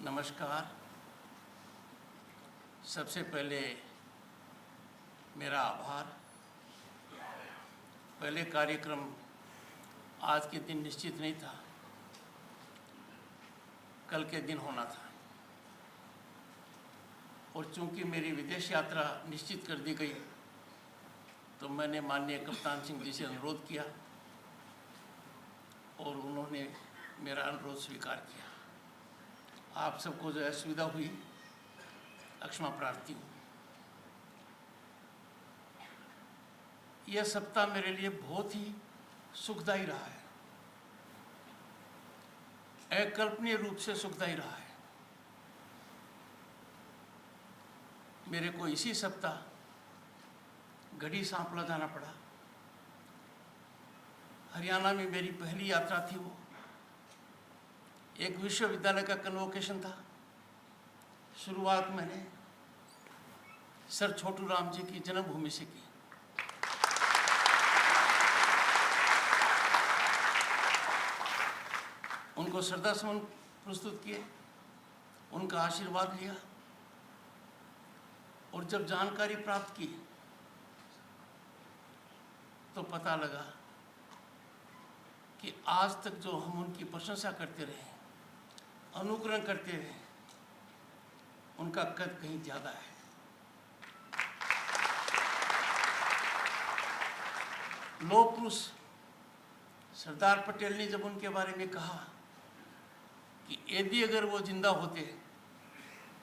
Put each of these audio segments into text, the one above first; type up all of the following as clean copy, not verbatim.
नमस्कार। सबसे पहले मेरा आभार। पहले कार्यक्रम आज के दिन निश्चित नहीं था, कल के दिन होना था, और चूंकि मेरी विदेश यात्रा निश्चित कर दी गई तो मैंने माननीय कप्तान सिंह जी से अनुरोध किया और उन्होंने मेरा अनुरोध स्वीकार किया। आप सबको जो असुविधा हुई, क्षमा प्रार्थी हूँ। यह सप्ताह मेरे लिए बहुत ही सुखदायी रहा है, अकल्पनीय रूप से सुखदायी रहा है। मेरे को इसी सप्ताह गढ़ी सांपला जाना पड़ा। हरियाणा में मेरी पहली यात्रा थी। वो एक विश्वविद्यालय का कन्वोकेशन था। शुरुआत मैंने सर छोटू राम जी की जन्मभूमि से की। उनको श्रद्धासुमन प्रस्तुत किए, उनका आशीर्वाद लिया, और जब जानकारी प्राप्त की तो पता लगा कि आज तक जो हम उनकी प्रशंसा करते रहे, अनुकरण करते रहे, उनका कद कहीं ज़्यादा है। लौह पुरुष सरदार पटेल ने जब उनके बारे में कहा कि यदि अगर वो जिंदा होते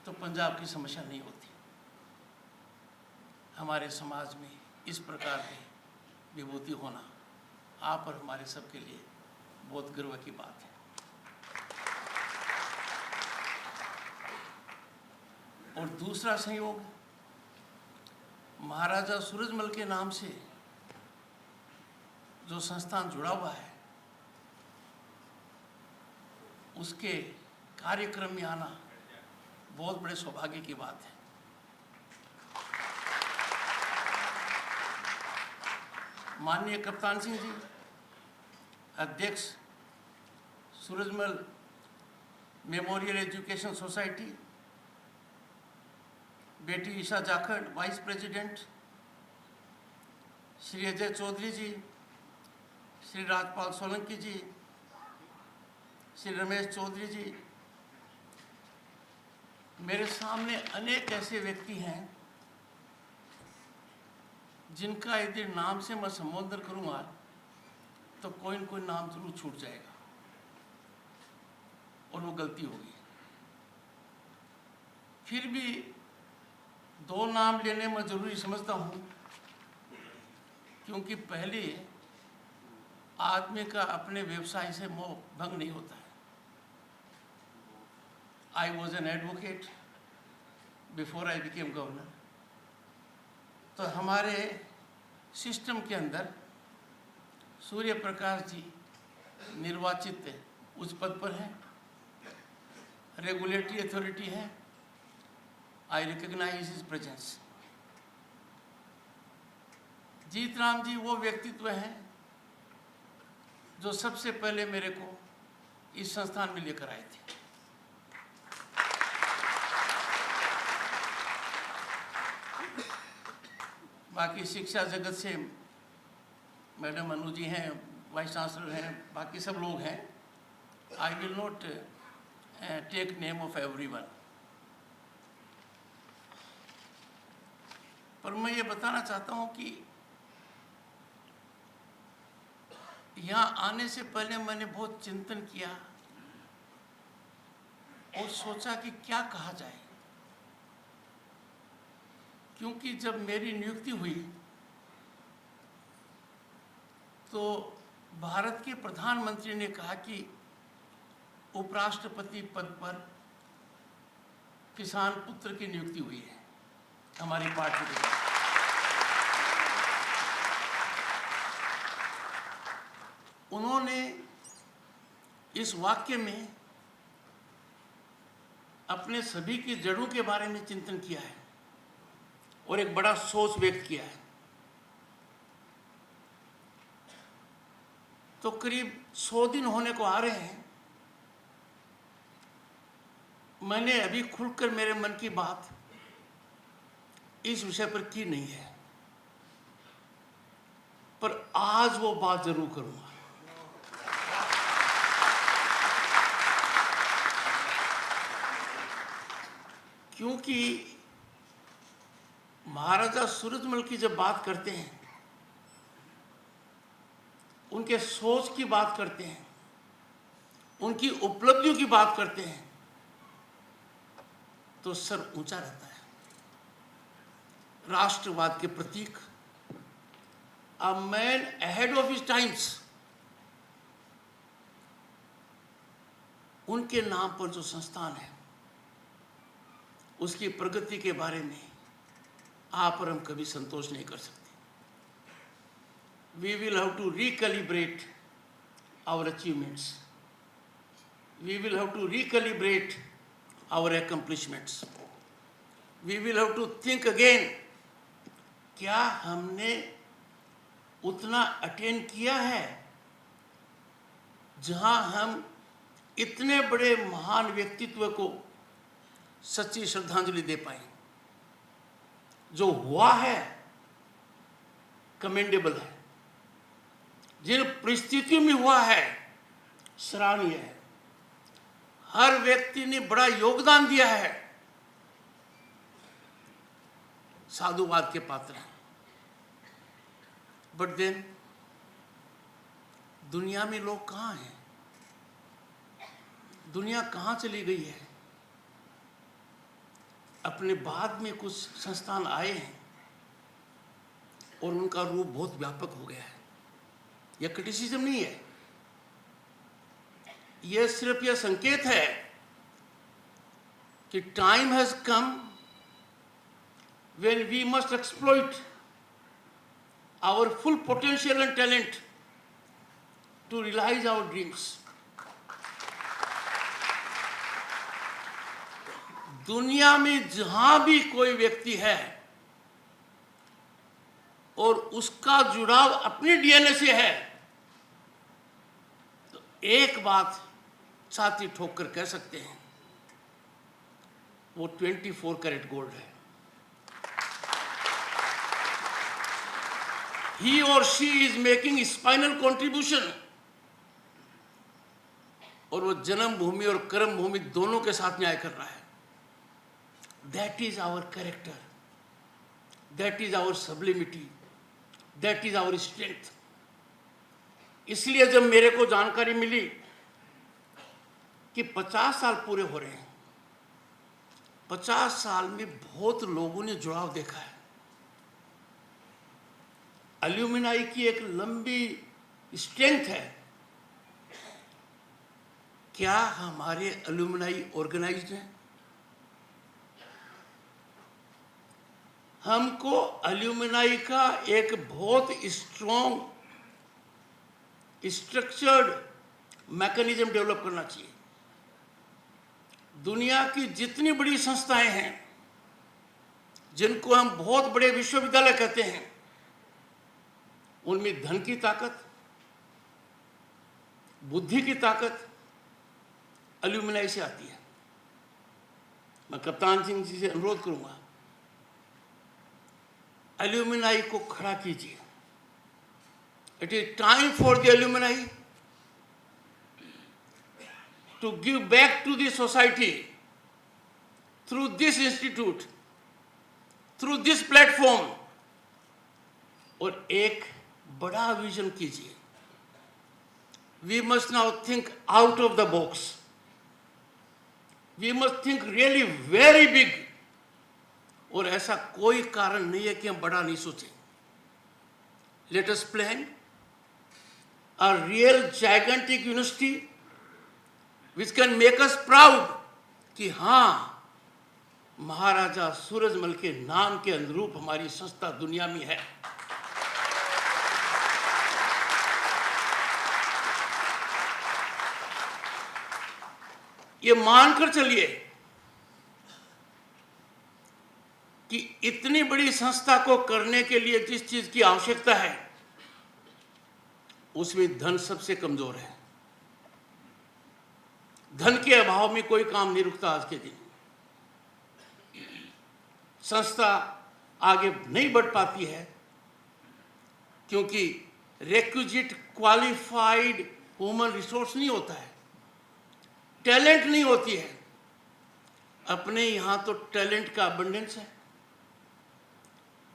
तो पंजाब की समस्या नहीं होती। हमारे समाज में इस प्रकार की विभूति होना आप और हमारे सबके लिए बहुत गर्व की बात है। और दूसरा संयोग, महाराजा सूरजमल के नाम से जो संस्थान जुड़ा हुआ है, उसके कार्यक्रम में आना बहुत बड़े सौभाग्य की बात है। माननीय कप्तान सिंह जी, अध्यक्ष सूरजमल मेमोरियल एजुकेशन सोसाइटी, बेटी ईशा जाखड़ वाइस प्रेसिडेंट, श्री अजय चौधरी जी, श्री राजपाल सोलंकी जी, श्री रमेश चौधरी जी, मेरे सामने अनेक ऐसे व्यक्ति हैं जिनका यदि नाम से मैं संबोधन करूंगा तो कोई न कोई नाम जरूर छूट जाएगा और वो गलती होगी। फिर भी दो नाम लेने में जरूरी समझता हूँ, क्योंकि पहले आदमी का अपने व्यवसाय से मोह भंग नहीं होता है। I was an advocate before I became governor। तो हमारे सिस्टम के अंदर सूर्य प्रकाश जी निर्वाचित उच्च पद पर हैं, रेगुलेटरी अथॉरिटी है। I recognise his presence. Jeet Ram ji वो व्यक्तित्व हैं जो सबसे पहले मेरे को इस संस्थान में लेकर आए थे। बाकी शिक्षा जगत से मैडम अनु जी हैं, वाइस चांसलर हैं, बाकी सब लोग हैं। I will not take name of everyone, पर मैं ये बताना चाहता हूँ कि यहाँ आने से पहले मैंने बहुत चिंतन किया और सोचा कि क्या कहा जाए, क्योंकि जब मेरी नियुक्ति हुई तो भारत के प्रधानमंत्री ने कहा कि उपराष्ट्रपति पद पर किसान पुत्र की नियुक्ति हुई है हमारी पार्टी के। उन्होंने इस वाक्य में अपने सभी की जड़ों के बारे में चिंतन किया है और एक बड़ा सोच व्यक्त किया है। तो करीब 100 दिन होने को आ रहे हैं। मैंने अभी खुलकर मेरे मन की बात इस विषय पर की नहीं है, पर आज वो बात जरूर करूंगा। क्योंकि महाराजा सूरजमल की जब बात करते हैं, उनके सोच की बात करते हैं, उनकी उपलब्धियों की बात करते हैं, तो सर ऊंचा रहता है। राष्ट्रवाद के प्रतीक, a man ahead of his times, उनके नाम पर जो संस्थान है, उसकी प्रगति के बारे में आप और हम कभी संतोष नहीं कर सकते। We will have to recalibrate our achievements. We will have to recalibrate our accomplishments. We will have to think again, क्या हमने उतना अटेन किया है जहां हम इतने बड़े महान व्यक्तित्व को सच्ची श्रद्धांजलि दे पाए। जो हुआ है कमेंडेबल है, जिन परिस्थितियों में हुआ है सराहनीय है, हर व्यक्ति ने बड़ा योगदान दिया है, साधुवाद के पात्र हैं। बट देन दुनिया में लोग कहाँ हैं? दुनिया कहाँ चली गई है? अपने बाद में कुछ संस्थान आए हैं और उनका रूप बहुत व्यापक हो गया है। यह क्रिटिसिज्म नहीं है, यह सिर्फ यह संकेत है कि time has come when we must exploit our full potential and talent to realise our dreams. दुनिया में जहां भी कोई व्यक्ति है और उसका जुड़ाव अपने डीएनए से है, तो एक बात छाती ठोक कर कह सकते हैं, वो 24 कैरेट गोल्ड है। He or she is making spinal contribution, और वो जन्मभूमि और कर्मभूमि दोनों के साथ न्याय कर रहा है। That is our character, that is our sublimity, that is our strength. इसलिए जब मेरे को जानकारी मिली कि 50 साल पूरे हो रहे हैं, 50 साल में बहुत लोगों ने जुड़ाव देखा है। एल्यूमिनाई की एक लंबी स्ट्रेंथ है। क्या हमारे एल्यूमिनाई ऑर्गेनाइज्ड हैं? हमको एल्यूमिनाई का एक बहुत स्ट्रॉन्ग स्ट्रक्चर्ड मैकेनिज्म डेवलप करना चाहिए। दुनिया की जितनी बड़ी संस्थाएं हैं, जिनको हम बहुत बड़े विश्वविद्यालय कहते हैं, उनमें धन की ताकत, बुद्धि की ताकत एल्यूमिनाई से आती है। मैं कप्तान सिंह जी से अनुरोध करूंगा, एल्यूमिनाई को खड़ा कीजिए। It is time for the alumni to give back to the society through this institute, through this platform, और एक बड़ा विजन कीजिए। We must now think out of the box, we must think really very big. और ऐसा कोई कारण नहीं है कि हम बड़ा नहीं सोचें। Let us plan a real gigantic university which can make us proud कि हाँ, महाराजा सूरजमल के नाम के अनुरूप हमारी संस्था दुनिया में है। ये मानकर चलिए कि इतनी बड़ी संस्था को करने के लिए जिस चीज की आवश्यकता है, उसमें धन सबसे कमजोर है। धन के अभाव में कोई काम नहीं रुकता आज के दिन। संस्था आगे नहीं बढ़ पाती है क्योंकि रिक्विजिट क्वालिफाइड ह्यूमन रिसोर्स नहीं होता है, टैलेंट नहीं होती है। अपने यहाँ तो टैलेंट का अबंडेंस है,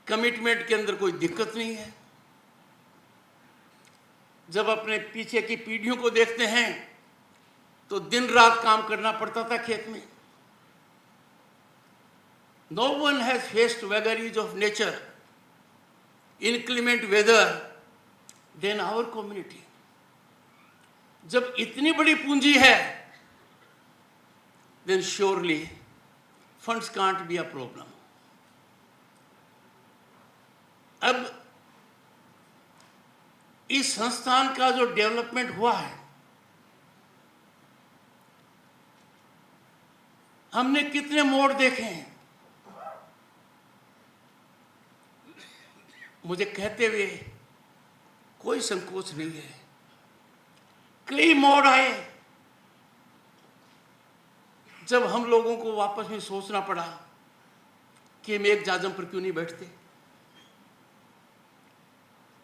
कमिटमेंट के अंदर कोई दिक्कत नहीं है। जब अपने पीछे की पीढ़ियों को देखते हैं तो दिन रात काम करना पड़ता था खेत में। No one has faced vagaries of nature, inclement weather than our community. जब इतनी बड़ी पूंजी है, then surely funds can't be a problem. अब इस संस्थान का जो डेवलपमेंट हुआ है, हमने कितने मोड़ देखे हैं। मुझे कहते हुए कोई संकोच नहीं है, कई मोड़ आए जब हम लोगों को वापस में सोचना पड़ा कि हम एक जाजम पर क्यों नहीं बैठते।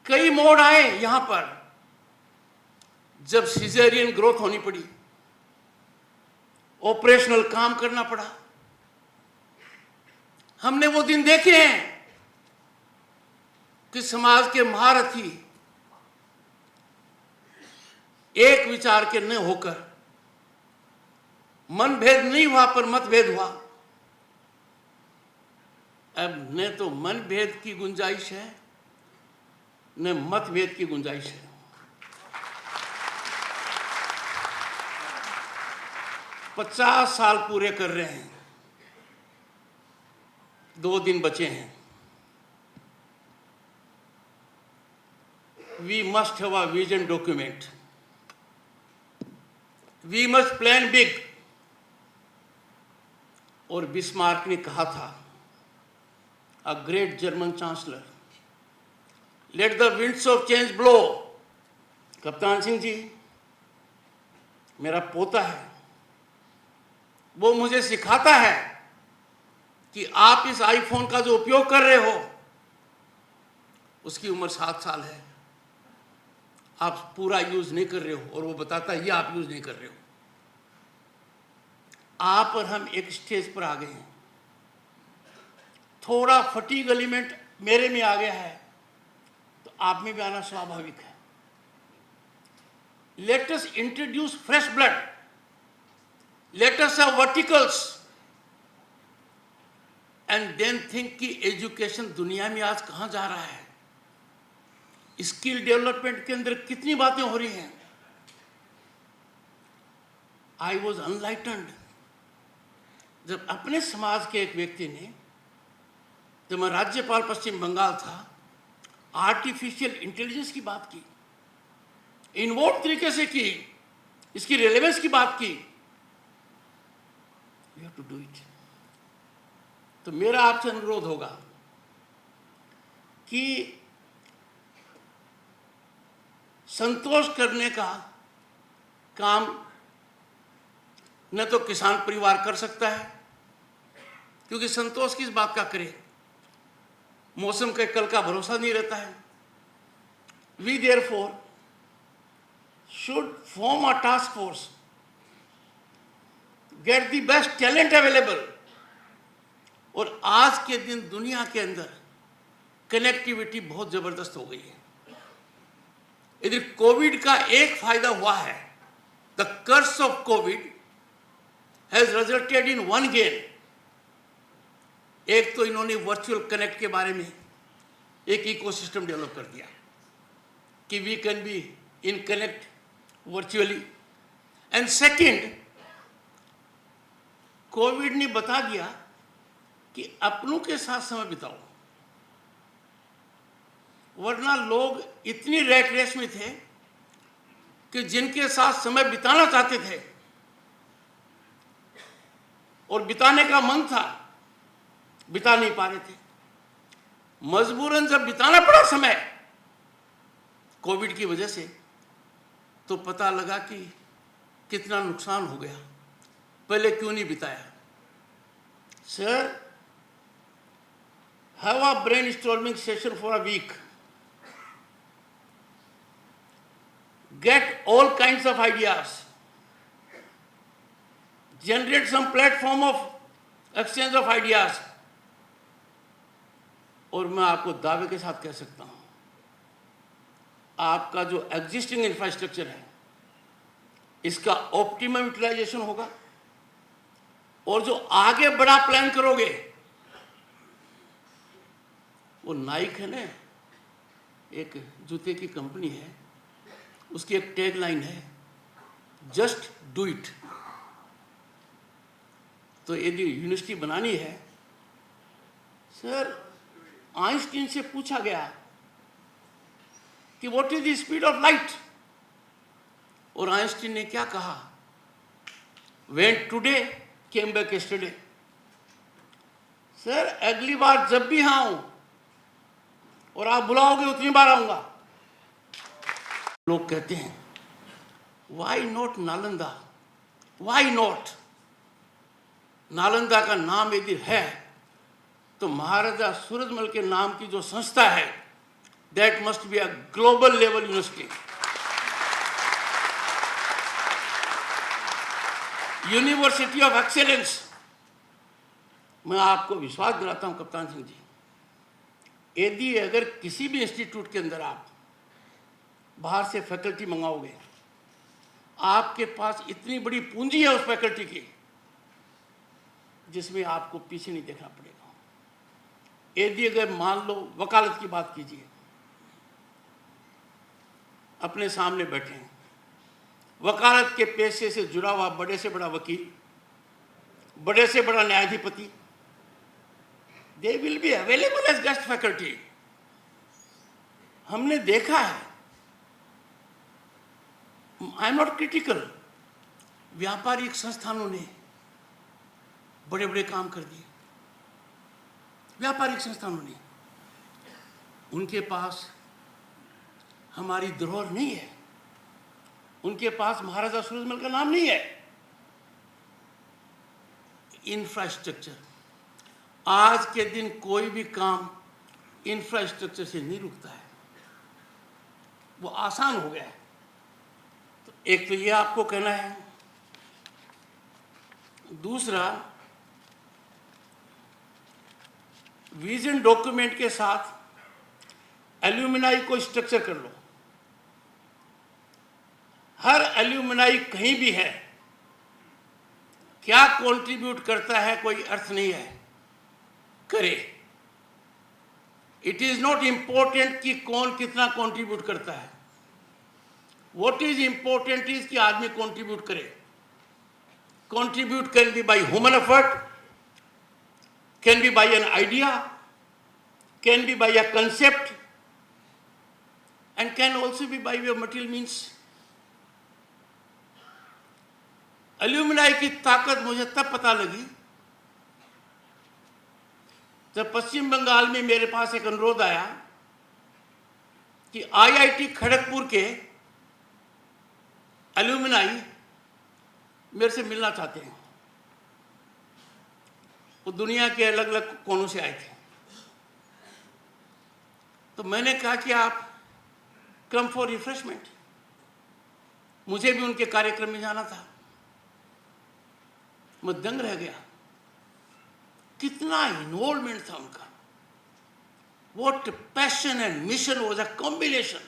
कई मोड़ आए यहां पर जब सिजेरियन ग्रोथ होनी पड़ी, ऑपरेशनल काम करना पड़ा। हमने वो दिन देखे हैं कि समाज के महारथी एक विचार के न होकर, मनभेद नहीं हुआ पर मतभेद हुआ। अब न तो मनभेद की गुंजाइश है न मतभेद की गुंजाइश है। पचास साल पूरे कर रहे हैं, 2 दिन बचे हैं। We must have a vision document. We must plan big. और बिस्मार्क ने कहा था, a great German chancellor, let the winds of change blow. Kaptan Singh ji मेरा पोता है, वो मुझे सिखाता है कि आप इस आईफोन का जो उपयोग कर रहे हो, उसकी उम्र 7 साल है, आप पूरा यूज नहीं कर रहे हो। और वो बताता है ये आप यूज नहीं कर रहे हो। आप और हम एक स्टेज पर आ गए हैं, थोड़ा फटीग एलिमेंट मेरे में आ गया है तो आप में भी आना स्वाभाविक है। Let us introduce fresh blood, let us have verticals and then think कि एजुकेशन दुनिया में आज कहां जा रहा है, स्किल डेवलपमेंट के अंदर कितनी बातें हो रही हैं। आई वॉज अनलाइटन्ड जब अपने समाज के एक व्यक्ति ने, जब मैं राज्यपाल पश्चिम बंगाल था, आर्टिफिशियल इंटेलिजेंस की बात की, इनवोट तरीके से की, इसकी रेलेवेंस की बात की। You have to do it. तो मेरा आपसे अनुरोध होगा कि संतोष करने का काम न तो किसान परिवार कर सकता है, क्योंकि संतोष किस बात का करे, मौसम के कल का भरोसा नहीं रहता है। We therefore should form a task force, get the best talent available. और आज के दिन दुनिया के अंदर कनेक्टिविटी बहुत जबरदस्त हो गई है। यदि कोविड का एक फायदा हुआ है, the curse of Covid has resulted in one gain. एक तो इन्होंने वर्चुअल कनेक्ट के बारे में एक इकोसिस्टम डेवलप कर दिया कि we can be in connect virtually. And second, Covid ने बता दिया कि अपनों के साथ समय बिताओ, वरना लोग इतनी रैट रेस में थे कि जिनके साथ समय बिताना चाहते थे और बिताने का मन था, बिता नहीं पा रहे थे। मजबूरन जब बिताना पड़ा समय कोविड की वजह से, तो पता लगा कि कितना नुकसान हो गया, पहले क्यों नहीं बिताया? Sir, have a brainstorming session for a week. Get all kinds of ideas. Generate some platform of exchange of ideas. और मैं आपको दावे के साथ कह सकता हूं, आपका जो एग्जिस्टिंग इंफ्रास्ट्रक्चर है इसका ऑप्टिमम यूटिलाइजेशन होगा, और जो आगे बड़ा प्लान करोगे, वो नाइक है ना, एक जूते की कंपनी है, उसकी एक टैगलाइन है, जस्ट डू इट। तो यदि यूनिवर्सिटी बनानी है, सर आइंस्टीन से पूछा गया कि what is the speed of light, और आइंस्टीन ने क्या कहा? When today came back yesterday. Sir अगली बार जब भी यहाँ आऊं और आप बुलाओगे उतनी बार आऊंगा। लोग कहते हैं why not Nalanda, why not? Nalanda का नाम यदि है तो महाराजा सूरजमल के नाम की जो संस्था है, that must be a global level university, university of excellence. मैं आपको विश्वास दिलाता हूं कप्तान सिंह जी, यदि अगर किसी भी इंस्टीट्यूट के अंदर आप बाहर से फैकल्टी मंगाओगे, आपके पास इतनी बड़ी पूंजी है उस फैकल्टी की जिसमें आपको पीछे नहीं देखना पड़ेगा। यदि अगर मान लो वकालत की बात कीजिए, अपने सामने बैठे हैं वकालत के पेशे से जुड़ा हुआ बड़े से बड़ा वकील, बड़े से बड़ा न्यायाधिपति, they will be available as guest faculty. हमने देखा है, आई एम नॉट क्रिटिकल, व्यापारिक संस्थानों ने बड़े बड़े काम कर दिए, व्यापारिक संस्थानों ने, उनके पास हमारी धरोहर नहीं है, उनके पास महाराजा सूरजमल का नाम नहीं है। इंफ्रास्ट्रक्चर, आज के दिन कोई भी काम इंफ्रास्ट्रक्चर से नहीं रुकता है, वो आसान हो गया है। तो एक तो ये आपको कहना है, दूसरा विजन डॉक्यूमेंट के साथ एल्यूमिनाई को स्ट्रक्चर कर लो। हर एल्यूमिनाई कहीं भी है, क्या कंट्रीब्यूट करता है कोई अर्थ नहीं है, करे। इट इज नॉट इंपॉर्टेंट कि कौन कितना कंट्रीब्यूट करता है, व्हाट इज इंपॉर्टेंट इज कि आदमी कंट्रीब्यूट करे। Contribute can be by human effort, can be by an idea, can be by a concept, and can also be by way of material means. Alumni की ताकत मुझे तब पता लगी जब पश्चिम बंगाल में मेरे पास एक अनुरोध आया कि आईआईटी खड़गपुर के एल्यूमिनाई मेरे से मिलना चाहते हैं। वो दुनिया के अलग अलग कोनों से आए थे। तो मैंने कहा कि आप कम फॉर रिफ्रेशमेंट। मुझे भी उनके कार्यक्रम में जाना था। मैं दंग रह गया, कितना इन्वॉल्वमेंट था उनका। What passion and mission was a combination.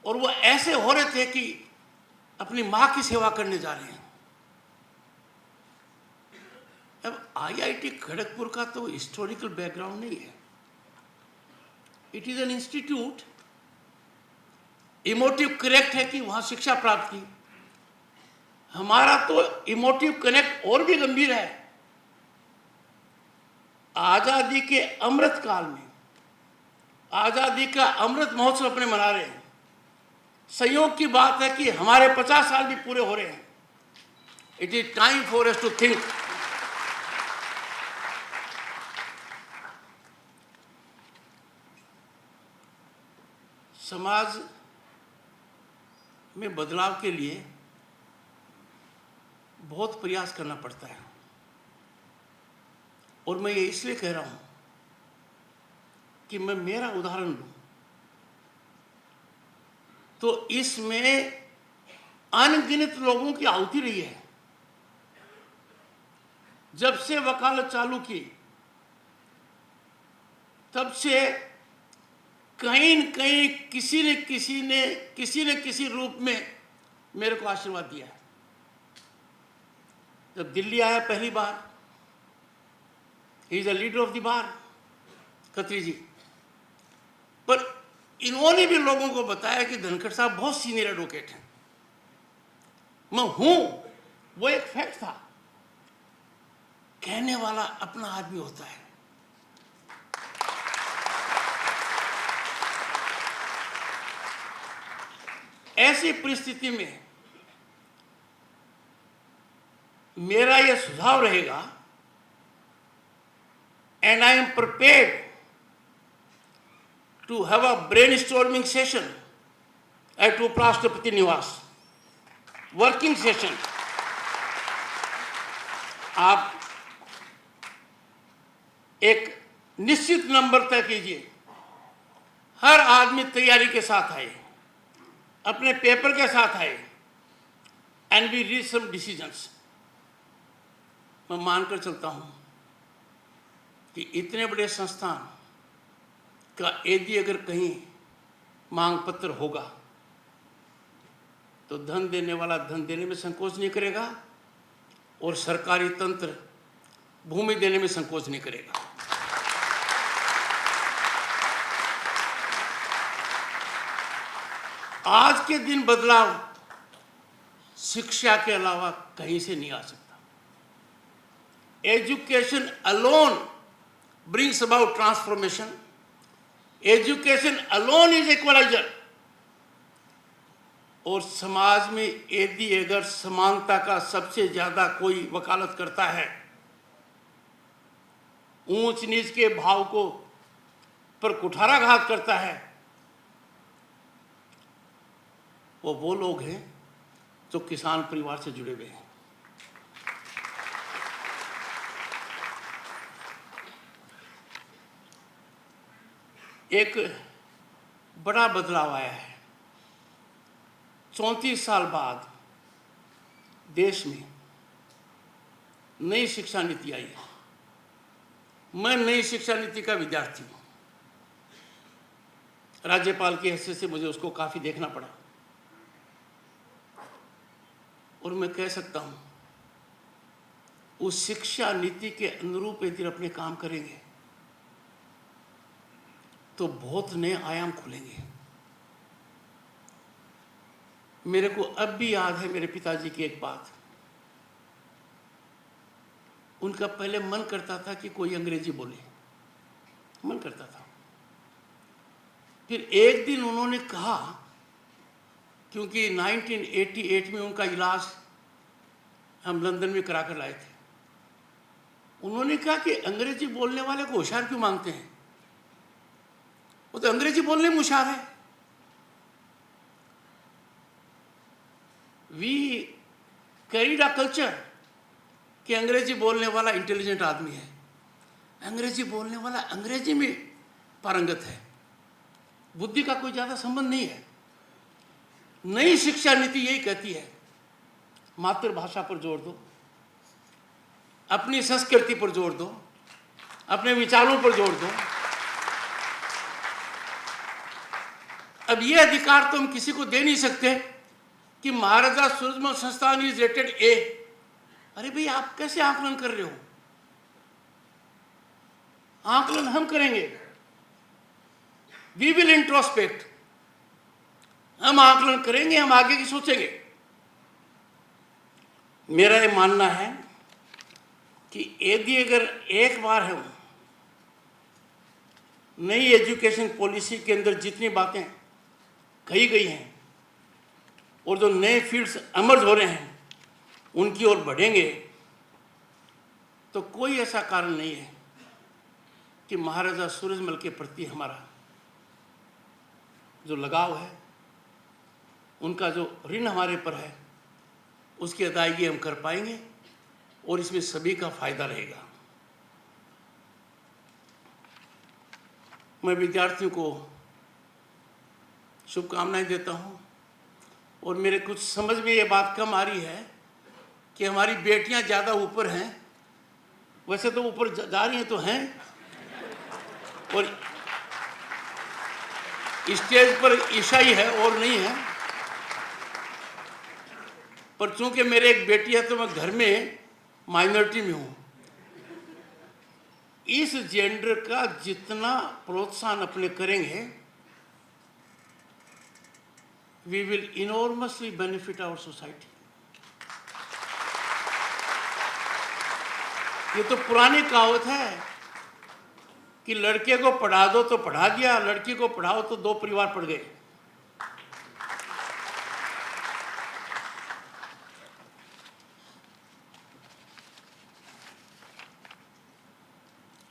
और वो ऐसे हो रहे थे कि अपनी माँ की सेवा करने जा रहे हैं। अब आईआईटी खड़गपुर का तो हिस्टोरिकल बैकग्राउंड नहीं है। It is an institute. Emotive connect है कि वहां शिक्षा प्राप्त की। हमारा तो इमोटिव कनेक्ट और भी गंभीर है। आजादी के अमृत काल में, आजादी का अमृत महोत्सव अपने मना रहे हैं। संयोग की बात है कि हमारे 50 साल भी पूरे हो रहे हैं। It is time for us to think. समाज में बदलाव के लिए बहुत प्रयास करना पड़ता है। और मैं ये इसलिए कह रहा हूँ कि मैं मेरा उदाहरण लूँ तो इसमें अनगिनत लोगों की आहुति रही है। जब से वकालत चालू की तब से कहीं न कहीं किसी न किसी रूप में मेरे को आशीर्वाद दिया है। जब दिल्ली आया पहली बार, he is the leader of the bar, Khatri ji, पर इन्होंने भी लोगों को बताया कि धनखड़ साहब बहुत सीनियर एडवोकेट हैं। मैं हूं, वो एक फैक्ट था। कहने वाला अपना आदमी होता है। ऐसी परिस्थिति में मेरा यह सुझाव रहेगा, and I am prepared to have a brainstorming session at उपराष्ट्रपति निवास, वर्किंग सेशन। आप एक निश्चित नंबर तय कीजिए, हर आदमी तैयारी के साथ आए, अपने पेपर के साथ आए, and we reach some decisions. मैं मानकर चलता हूं कि इतने बड़े संस्थान का यदि अगर कहीं मांग पत्र होगा तो धन देने वाला धन देने में संकोच नहीं करेगा और सरकारी तंत्र भूमि देने में संकोच नहीं करेगा। आज के दिन बदलाव शिक्षा के अलावा कहीं से नहीं आ सकता। Education alone brings about transformation. Education alone is equaliser. और समाज में यदि अगर समानता का सबसे ज्यादा कोई वकालत करता है, ऊंच नीच के भाव को पर कुठाराघात करता है, वो लोग हैं जो किसान परिवार से जुड़े हुए हैं। एक बड़ा बदलाव आया है। 34 साल बाद देश में नई शिक्षा नीति आई है। मैं नई शिक्षा नीति का विद्यार्थी हूँ। राज्यपाल की हैसियत से मुझे उसको काफ़ी देखना पड़ा और मैं कह सकता हूँ उस शिक्षा नीति के अनुरूप यदि अपने काम करेंगे तो बहुत नए आयाम खुलेंगे। मेरे को अब भी याद है मेरे पिताजी की एक बात। उनका पहले मन करता था कि कोई अंग्रेजी बोले, मन करता था। फिर एक दिन उन्होंने कहा, क्योंकि 1988 में उनका इलाज हम लंदन में करा कर लाए थे, उन्होंने कहा कि अंग्रेजी बोलने वाले को होशियार क्यों मांगते हैं, वो तो अंग्रेजी बोलने में होशियार है। वी कैरीड अ कल्चर कि अंग्रेजी बोलने वाला इंटेलिजेंट आदमी है, अंग्रेजी बोलने वाला अंग्रेजी में पारंगत है, बुद्धि का कोई ज़्यादा संबंध नहीं है। नई शिक्षा नीति यही कहती है, मातृभाषा पर जोर दो, अपनी संस्कृति पर जोर दो, अपने विचारों पर जोर दो। अब ये अधिकार तो हम किसी को दे नहीं सकते कि महाराजा सूरजमल संस्थान इज रेटेड ए। अरे भाई, आप कैसे आकलन कर रहे हो? आकलन हम करेंगे। वी विल इंट्रोस्पेक्ट, हम आकलन करेंगे, हम आगे की सोचेंगे। मेरा ये मानना है कि यदि अगर एक बार हम नई एजुकेशन पॉलिसी के अंदर जितनी बातें कही गई हैं और जो नए फील्ड्स एमर्ज हो रहे हैं उनकी ओर बढ़ेंगे तो कोई ऐसा कारण नहीं है कि महाराजा सूरजमल के प्रति हमारा जो लगाव है, उनका जो ऋण हमारे पर है, उसकी अदायगी हम कर पाएंगे और इसमें सभी का फायदा रहेगा। मैं विद्यार्थियों को शुभकामनाएं देता हूं और मेरे कुछ समझ में ये बात कम आ रही है कि हमारी बेटियां ज़्यादा ऊपर हैं। वैसे तो ऊपर जा रही हैं तो हैं, और स्टेज पर ईसाई है और नहीं है, पर चूंकि मेरे एक बेटी है तो मैं घर में माइनॉरिटी में हूँ। इस जेंडर का जितना प्रोत्साहन अपने करेंगे, we will enormously benefit our society. ये तो पुरानी कहावत है कि लड़के को पढ़ा दो तो पढ़ा दिया, लड़की को पढ़ाओ तो दो परिवार पढ़ गए।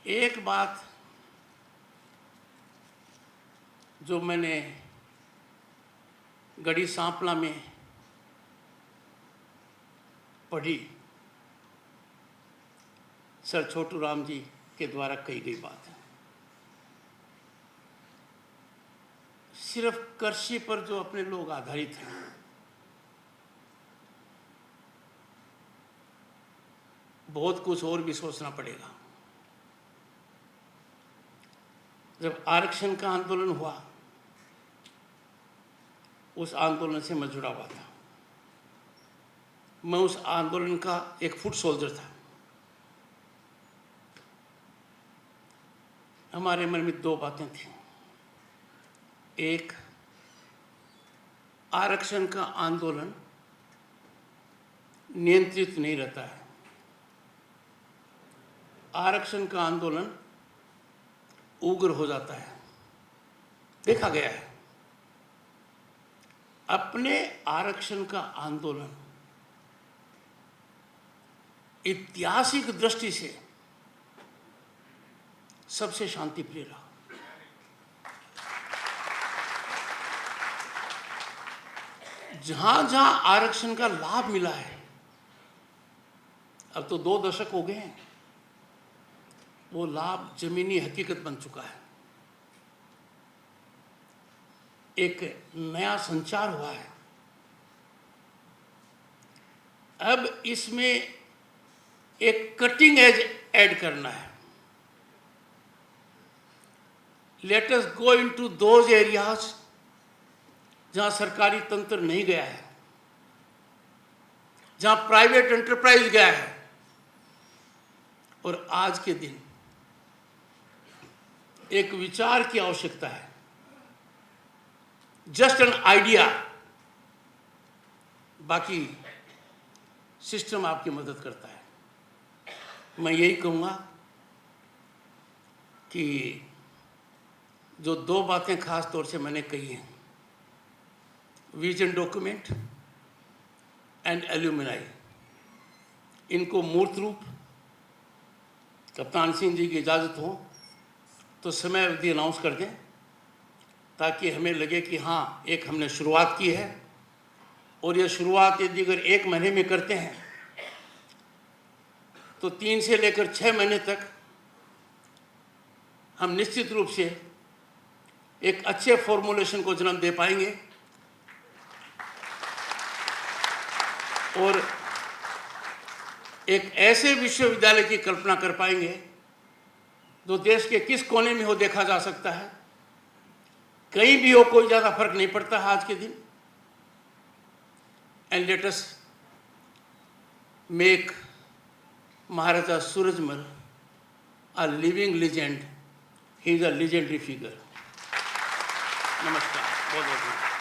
एक बात जो मैंने गढ़ी सांपला में पढ़ी, सर छोटू राम जी के द्वारा कही गई बात है। सिर्फ कृषि पर जो अपने लोग आधारित हैं, बहुत कुछ और भी सोचना पड़ेगा। जब आरक्षण का आंदोलन हुआ, उस आंदोलन से मैं जुड़ा हुआ था। मैं उस आंदोलन का एक फुट सोल्जर था। हमारे मन में दो बातें थी। एक, आरक्षण का आंदोलन नियंत्रित नहीं रहता है। आरक्षण का आंदोलन उग्र हो जाता है, देखा गया है। अपने आरक्षण का आंदोलन ऐतिहासिक दृष्टि से सबसे शांतिप्रिय रहा। जहां जहां आरक्षण का लाभ मिला है, अब तो 2 दशक हो गए हैं, वो लाभ जमीनी हकीकत बन चुका है। एक नया संचार हुआ है। अब इसमें एक कटिंग एज ऐड करना है। Let us go into those areas जहां सरकारी तंत्र नहीं गया है, जहां प्राइवेट एंटरप्राइज गया है। और आज के दिन एक विचार की आवश्यकता है, जस्ट एन आइडिया। बाकी सिस्टम आपकी मदद करता है। मैं यही कहूँगा कि जो 2 बातें खास तौर से मैंने कही हैं, विजन डॉक्यूमेंट एंड एल्यूमिनाई, इनको मूर्त रूप कप्तान सिंह जी की इजाज़त हो तो समय अवधि अनाउंस कर दें, ताकि हमें लगे कि हाँ, एक हमने शुरुआत की है। और ये शुरुआत यदि अगर 1 महीने में करते हैं तो 3 से लेकर 6 महीने तक हम निश्चित रूप से एक अच्छे फॉर्मुलेशन को जन्म दे पाएंगे और एक ऐसे विश्वविद्यालय की कल्पना कर पाएंगे जो देश के किस कोने में हो देखा जा सकता है। कहीं भी हो, कोई ज़्यादा फर्क नहीं पड़ता है आज के दिन। And let us make Maharaja Surajmal a living legend. He is a legendary figure. नमस्कार, बहुत बहुत